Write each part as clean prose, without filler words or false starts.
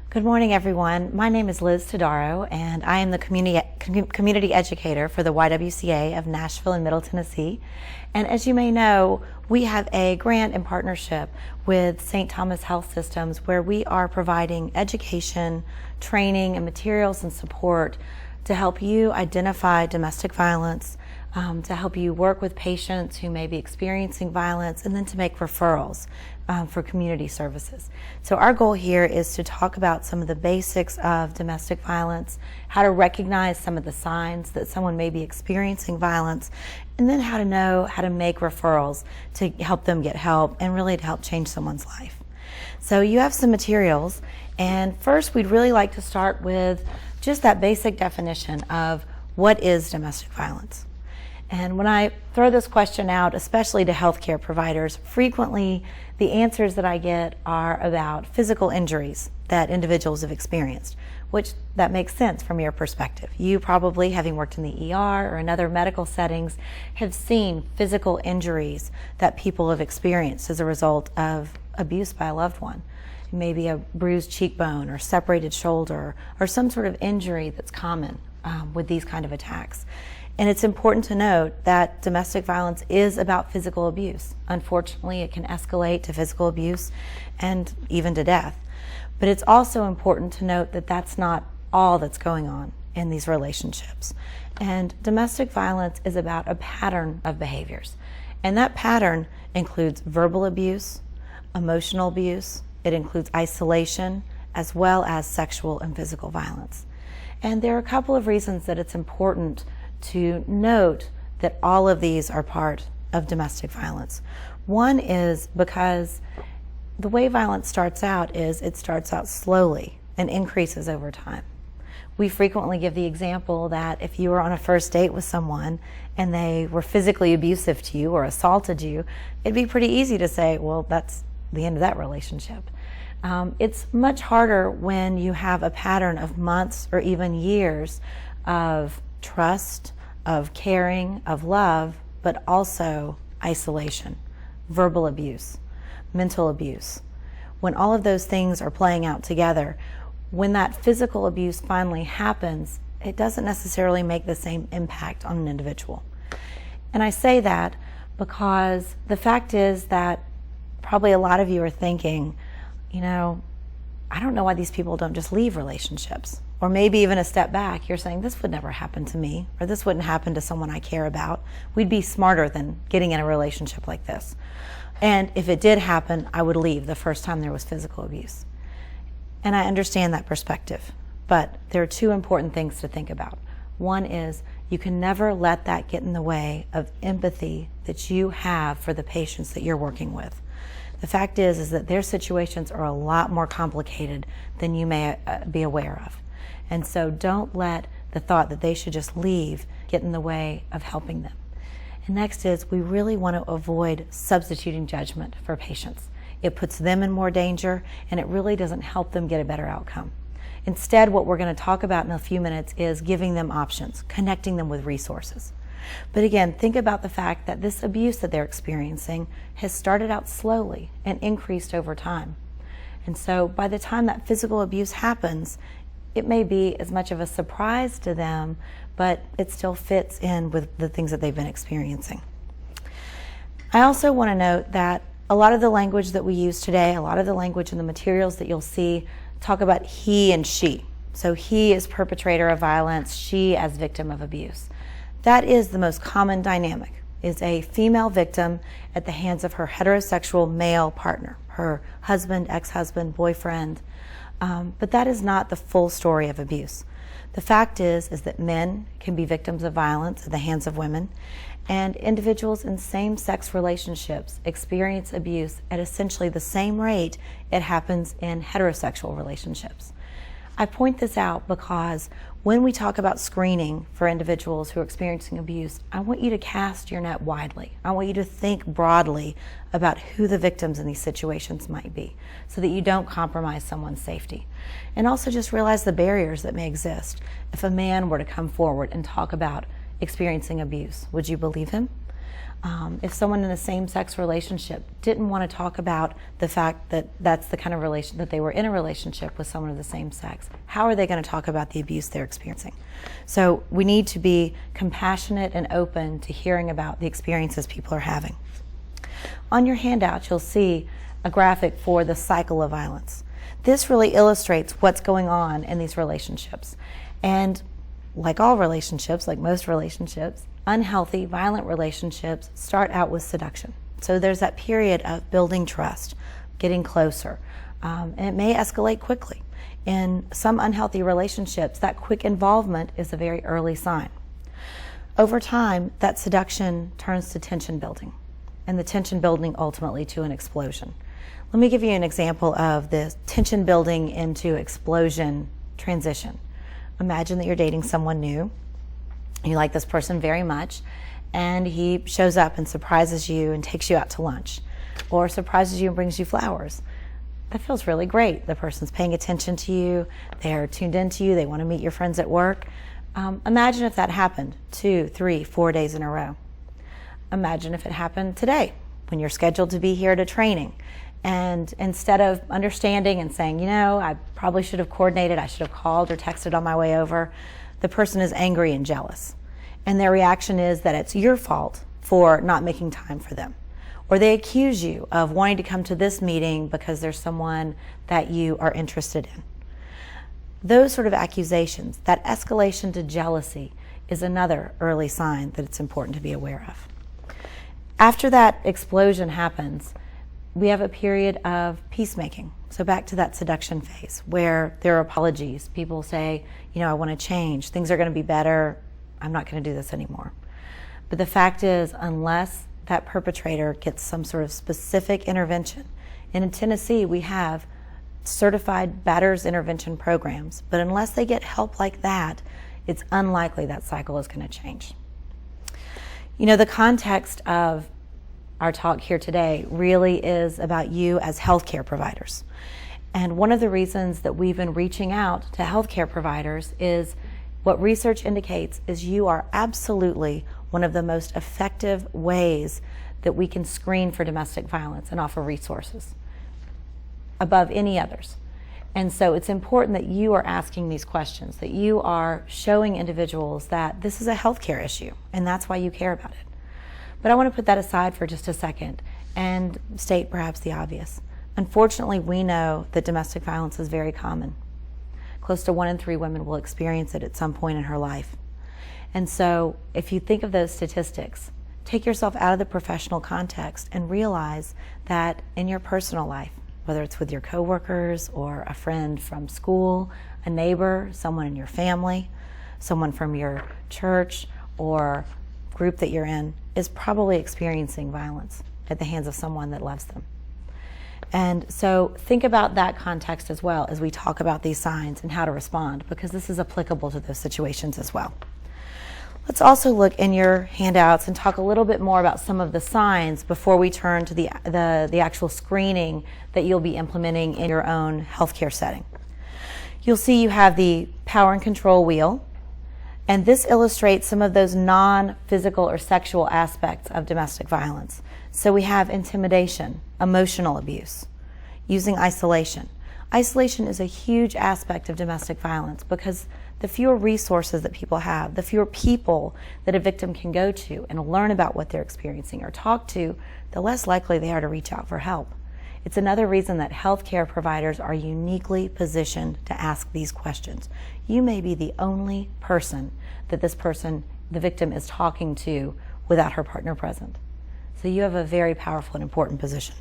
Good morning, everyone. My name is Liz Todaro, and I am the community educator for the YWCA of Nashville and Middle Tennessee. And as you may know, we have a grant in partnership with St. Thomas Health Systems where we are providing education, training, and materials and support to help you identify domestic violence, to help you work with patients who may be experiencing violence, and then to make referrals for community services. So our goal here is to talk about some of the basics of domestic violence, how to recognize some of the signs that someone may be experiencing violence, and then how to know how to make referrals to help them get help and really to help change someone's life. So you have some materials, and first we'd really like to start with just that basic definition of what is domestic violence. And when I throw this question out, especially to healthcare providers, frequently the answers that I get are about physical injuries that individuals have experienced, which that makes sense from your perspective. You probably, having worked in the ER or in other medical settings, have seen physical injuries that people have experienced as a result of abuse by a loved one. Maybe a bruised cheekbone or separated shoulder or some sort of injury that's common with these kind of attacks. And it's important to note that domestic violence is about physical abuse. Unfortunately, it can escalate to physical abuse and even to death. But it's also important to note that that's not all that's going on in these relationships. And domestic violence is about a pattern of behaviors. And that pattern includes verbal abuse, emotional abuse, it includes isolation, as well as sexual and physical violence. And there are a couple of reasons that it's important to note that all of these are part of domestic violence. One is because the way violence starts out is it starts out slowly and increases over time. We frequently give the example that if you were on a first date with someone and they were physically abusive to you or assaulted you, it'd be pretty easy to say, well, that's the end of that relationship. It's much harder when you have a pattern of months or even years of trust, of caring, of love, but also isolation, verbal abuse, mental abuse. When all of those things are playing out together, when that physical abuse finally happens, it doesn't necessarily make the same impact on an individual. And I say that because the fact is that probably a lot of you are thinking, I don't know why these people don't just leave relationships. Or maybe even a step back, you're saying, this would never happen to me, or this wouldn't happen to someone I care about. We'd be smarter than getting in a relationship like this. And if it did happen, I would leave the first time there was physical abuse. And I understand that perspective, but there are two important things to think about. One is you can never let that get in the way of empathy that you have for the patients that you're working with. The fact is that their situations are a lot more complicated than you may be aware of. And so don't let the thought that they should just leave get in the way of helping them. And next is we really want to avoid substituting judgment for patients. It puts them in more danger and it really doesn't help them get a better outcome. Instead, what we're going to talk about in a few minutes is giving them options, connecting them with resources. But again, think about the fact that this abuse that they're experiencing has started out slowly and increased over time. And so by the time that physical abuse happens, it may be as much of a surprise to them, but it still fits in with the things that they've been experiencing. I also want to note that a lot of the language that we use today, a lot of the language in the materials that you'll see talk about he and she. So he is perpetrator of violence, she as victim of abuse. That is the most common dynamic, is a female victim at the hands of her heterosexual male partner, her husband, ex-husband, boyfriend. But that is not the full story of abuse. The fact is that men can be victims of violence at the hands of women, and individuals in same-sex relationships experience abuse at essentially the same rate it happens in heterosexual relationships. I point this out because when we talk about screening for individuals who are experiencing abuse, I want you to cast your net widely. I want you to think broadly about who the victims in these situations might be so that you don't compromise someone's safety. And also just realize the barriers that may exist. If a man were to come forward and talk about experiencing abuse, would you believe him? If someone in a same-sex relationship didn't want to talk about the fact that that's the kind of relation that they were in a relationship with someone of the same sex, how are they going to talk about the abuse they're experiencing? So we need to be compassionate and open to hearing about the experiences people are having. On your handout, you'll see a graphic for the cycle of violence. This really illustrates what's going on in these relationships. And like all relationships, like most relationships, unhealthy, violent relationships start out with seduction. So there's that period of building trust, getting closer, and it may escalate quickly. In some unhealthy relationships, that quick involvement is a very early sign. Over time, that seduction turns to tension building, and the tension building ultimately to an explosion. Let me give you an example of the tension building into explosion transition. Imagine that you're dating someone new. You like this person very much, and he shows up and surprises you and takes you out to lunch, or surprises you and brings you flowers. That feels really great. The person's paying attention to you, they're tuned into you, they want to meet your friends at work. Imagine if that happened 2, 3, 4 days in a row. Imagine if it happened today when you're scheduled to be here at a training, and instead of understanding and saying, you know, I probably should have coordinated, I should have called or texted on my way over, the person is angry and jealous. And their reaction is that it's your fault for not making time for them. Or they accuse you of wanting to come to this meeting because there's someone that you are interested in. Those sort of accusations, that escalation to jealousy, is another early sign that it's important to be aware of. After that explosion happens, we have a period of peacemaking. So back to that seduction phase where there are apologies. People say, you know, I want to change. Things are going to be better. I'm not going to do this anymore. But the fact is, unless that perpetrator gets some sort of specific intervention, and in Tennessee we have certified batters intervention programs, but unless they get help like that, it's unlikely that cycle is going to change. You know, the context of our talk here today really is about you as healthcare providers. And one of the reasons that we've been reaching out to healthcare providers is what research indicates is you are absolutely one of the most effective ways that we can screen for domestic violence and offer resources above any others. And so it's important that you are asking these questions, that you are showing individuals that this is a healthcare issue and that's why you care about it. But I want to put that aside for just a second and state perhaps the obvious. Unfortunately, we know that domestic violence is very common. Close to 1 in 3 women will experience it at some point in her life. And so if you think of those statistics, take yourself out of the professional context and realize that in your personal life, whether it's with your coworkers or a friend from school, a neighbor, someone in your family, someone from your church or group that you're in, is probably experiencing violence at the hands of someone that loves them. And so think about that context as well as we talk about these signs and how to respond, because this is applicable to those situations as well. Let's also look in your handouts and talk a little bit more about some of the signs before we turn to the actual screening that you'll be implementing in your own healthcare setting. You'll see you have the power and control wheel, and this illustrates some of those non-physical or sexual aspects of domestic violence. So we have intimidation, emotional abuse, using isolation. Isolation is a huge aspect of domestic violence because the fewer resources that people have, the fewer people that a victim can go to and learn about what they're experiencing or talk to, the less likely they are to reach out for help. It's another reason that healthcare providers are uniquely positioned to ask these questions. You may be the only person that the victim, is talking to without her partner present. So you have a very powerful and important position.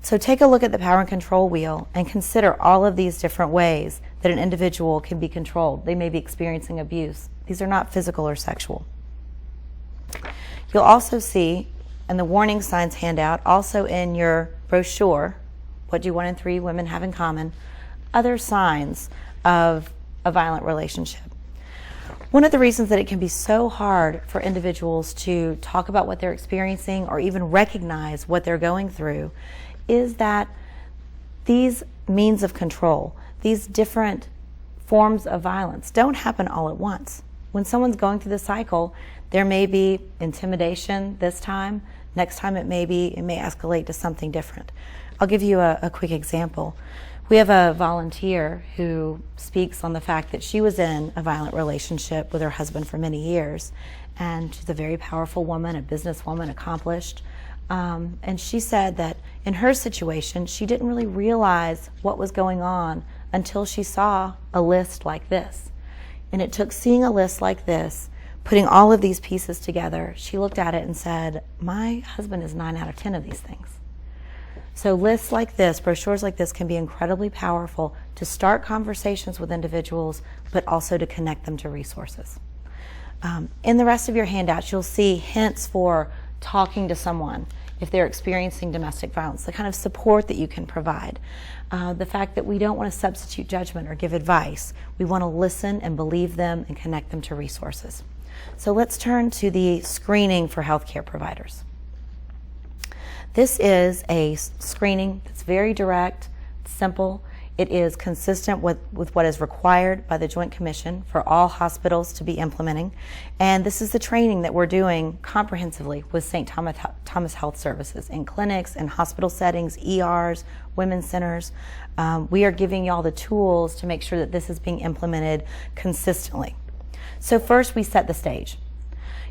So take a look at the power and control wheel and consider all of these different ways that an individual can be controlled. They may be experiencing abuse. These are not physical or sexual. You'll also see in the warning signs handout, also in your brochure, what do 1 in 3 women have in common, other signs of a violent relationship. One of the reasons that it can be so hard for individuals to talk about what they're experiencing or even recognize what they're going through is that these means of control, these different forms of violence, don't happen all at once. When someone's going through the cycle, there may be intimidation this time. Next time it may escalate to something different. I'll give you a quick example. We have a volunteer who speaks on the fact that she was in a violent relationship with her husband for many years, and she's a very powerful woman, a businesswoman, accomplished. And she said that in her situation, she didn't really realize what was going on until she saw a list like this. And it took seeing a list like this, putting all of these pieces together, she looked at it and said, my husband is 9 out of 10 of these things. So lists like this, brochures like this, can be incredibly powerful to start conversations with individuals, but also to connect them to resources. In the rest of your handouts, you'll see hints for talking to someone if they're experiencing domestic violence, the kind of support that you can provide. The fact that we don't want to substitute judgment or give advice. We want to listen and believe them and connect them to resources. So let's turn to the screening for healthcare providers. This is a screening that's very direct, simple. It is consistent with what is required by the Joint Commission for all hospitals to be implementing. And this is the training that we're doing comprehensively with St. Thomas Health Services in clinics, in hospital settings, ERs, women's centers. We are giving y'all the tools to make sure that this is being implemented consistently. So first, we set the stage.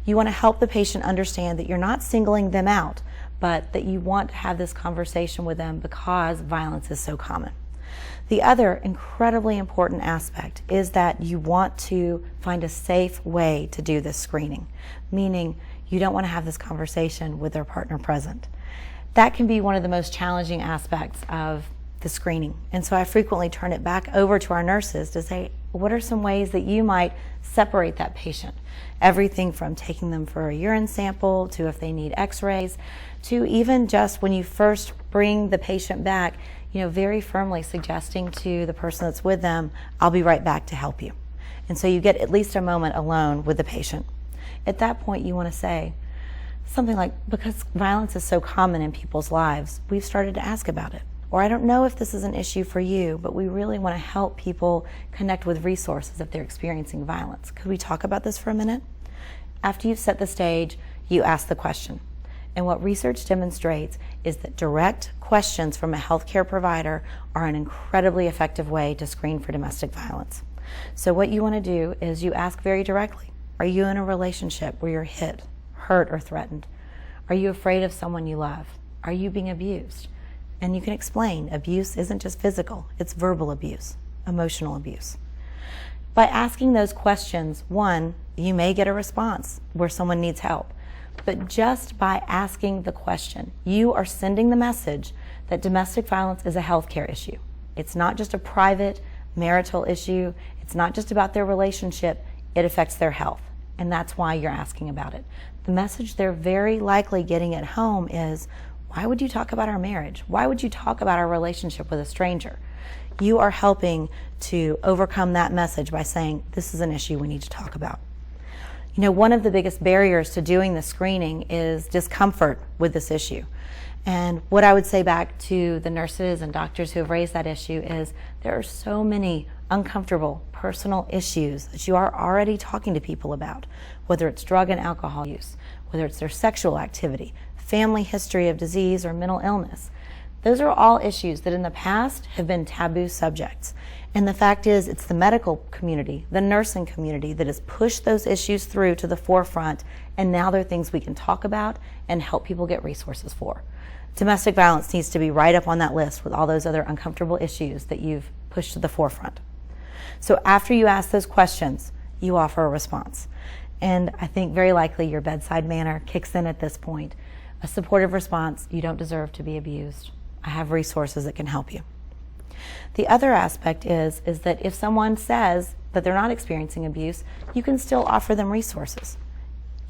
You want to help the patient understand that you're not singling them out, but that you want to have this conversation with them because violence is so common. The other incredibly important aspect is that you want to find a safe way to do this screening, meaning you don't want to have this conversation with their partner present. That can be one of the most challenging aspects of the screening. And so I frequently turn it back over to our nurses to say, what are some ways that you might separate that patient? Everything from taking them for a urine sample to if they need x-rays, to even just when you first bring the patient back, very firmly suggesting to the person that's with them, I'll be right back to help you. And so you get at least a moment alone with the patient. At that point, you want to say something like, because violence is so common in people's lives, we've started to ask about it. Or I don't know if this is an issue for you, but we really want to help people connect with resources if they're experiencing violence. Could we talk about this for a minute? After you've set the stage, you ask the question. And what research demonstrates is that direct questions from a healthcare provider are an incredibly effective way to screen for domestic violence. So what you want to do is you ask very directly, are you in a relationship where you're hit, hurt, or threatened? Are you afraid of someone you love? Are you being abused? And you can explain abuse isn't just physical, it's verbal abuse, emotional abuse. By asking those questions, one, you may get a response where someone needs help. But just by asking the question, you are sending the message that domestic violence is a healthcare issue. It's not just a private marital issue. It's not just about their relationship. It affects their health. And that's why you're asking about it. The message they're very likely getting at home is, why would you talk about our marriage? Why would you talk about our relationship with a stranger? You are helping to overcome that message by saying, this is an issue we need to talk about. One of the biggest barriers to doing the screening is discomfort with this issue. And what I would say back to the nurses and doctors who have raised that issue is there are so many uncomfortable personal issues that you are already talking to people about, whether it's drug and alcohol use, whether it's their sexual activity, family history of disease or mental illness. Those are all issues that in the past have been taboo subjects. And the fact is, it's the medical community, the nursing community that has pushed those issues through to the forefront, and now they're things we can talk about and help people get resources for. Domestic violence needs to be right up on that list with all those other uncomfortable issues that you've pushed to the forefront. So after you ask those questions, you offer a response. And I think very likely your bedside manner kicks in at this point. A supportive response, you don't deserve to be abused. I have resources that can help you. The other aspect is that if someone says that they're not experiencing abuse, you can still offer them resources.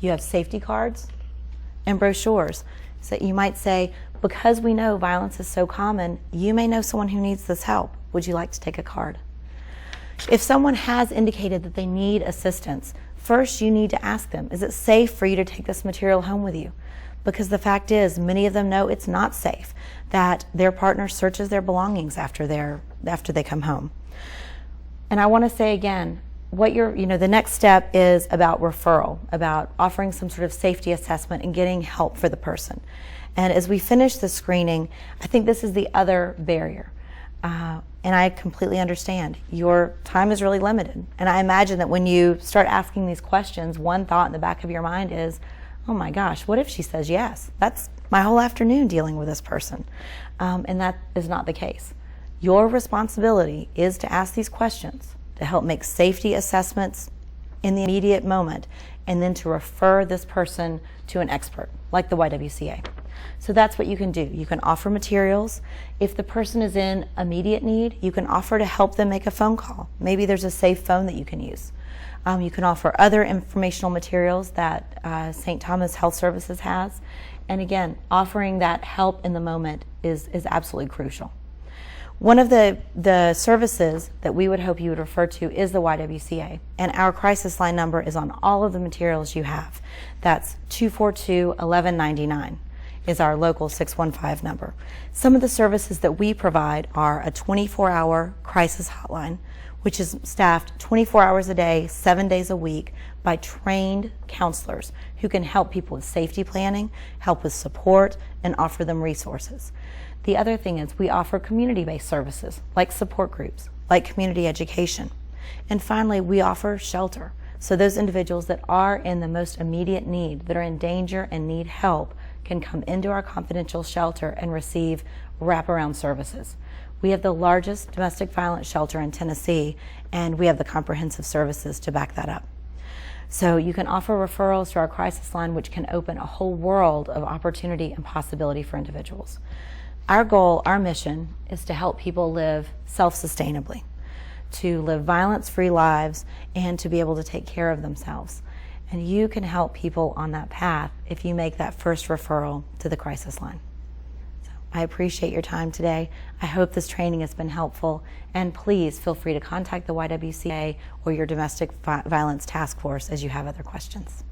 You have safety cards and brochures. So you might say, because we know violence is so common, you may know someone who needs this help. Would you like to take a card? If someone has indicated that they need assistance, first you need to ask them, is it safe for you to take this material home with you? Because the fact is, many of them know it's not safe, that their partner searches their belongings after they come home. And I want to say again, the next step is about referral, about offering some sort of safety assessment and getting help for the person. And as we finish the screening, I think this is the other barrier. And I completely understand. Your time is really limited. And I imagine that when you start asking these questions, one thought in the back of your mind is, oh my gosh, what if she says yes? That's my whole afternoon dealing with this person. And that is not the case. Your responsibility is to ask these questions, to help make safety assessments in the immediate moment, and then to refer this person to an expert, like the YWCA. So that's what you can do. You can offer materials. If the person is in immediate need, you can offer to help them make a phone call. Maybe there's a safe phone that you can use. You can offer other informational materials that St. Thomas Health Services has. And again, offering that help in the moment is absolutely crucial. One of the services that we would hope you would refer to is the YWCA, and our crisis line number is on all of the materials you have. That's 242-1199 is our local 615 number. Some of the services that we provide are a 24-hour crisis hotline, which is staffed 24 hours a day, 7 days a week by trained counselors who can help people with safety planning, help with support, and offer them resources. The other thing is we offer community-based services like support groups, like community education. And finally, we offer shelter. So those individuals that are in the most immediate need, that are in danger and need help, can come into our confidential shelter and receive wraparound services. We have the largest domestic violence shelter in Tennessee, and we have the comprehensive services to back that up. So you can offer referrals to our crisis line, which can open a whole world of opportunity and possibility for individuals. Our goal, our mission, is to help people live self-sustainably, to live violence-free lives, and to be able to take care of themselves. And you can help people on that path if you make that first referral to the crisis line. So I appreciate your time today. I hope this training has been helpful, and please feel free to contact the YWCA or your domestic violence task force as you have other questions.